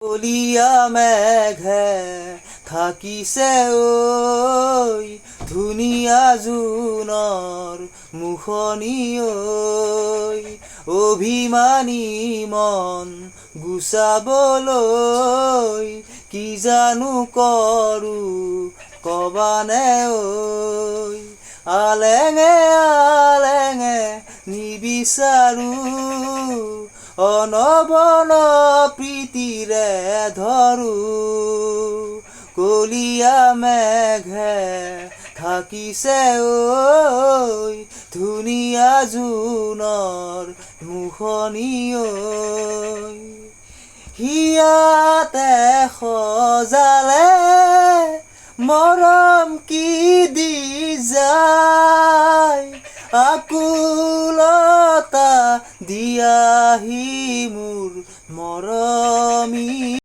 কলীয়া মেঘে থাকিছে ঐ ধুনীয়া জোনৰ মুখনি ঐ অভিমানী মন গুচাবলৈ কি জানো কৰো কবানে ঐ আলেঙে আলেঙে নিবিচাৰো অনবন প্ৰীতিৰে ধৰো কলীয়া মেঘে থাকিছে ঐ ধুনীয়া জোনৰ মুখনি ঐ হিয়াতে সজালে মৰম কি দি যায় আকুলতা দিয়াহি মোৰ মৰমী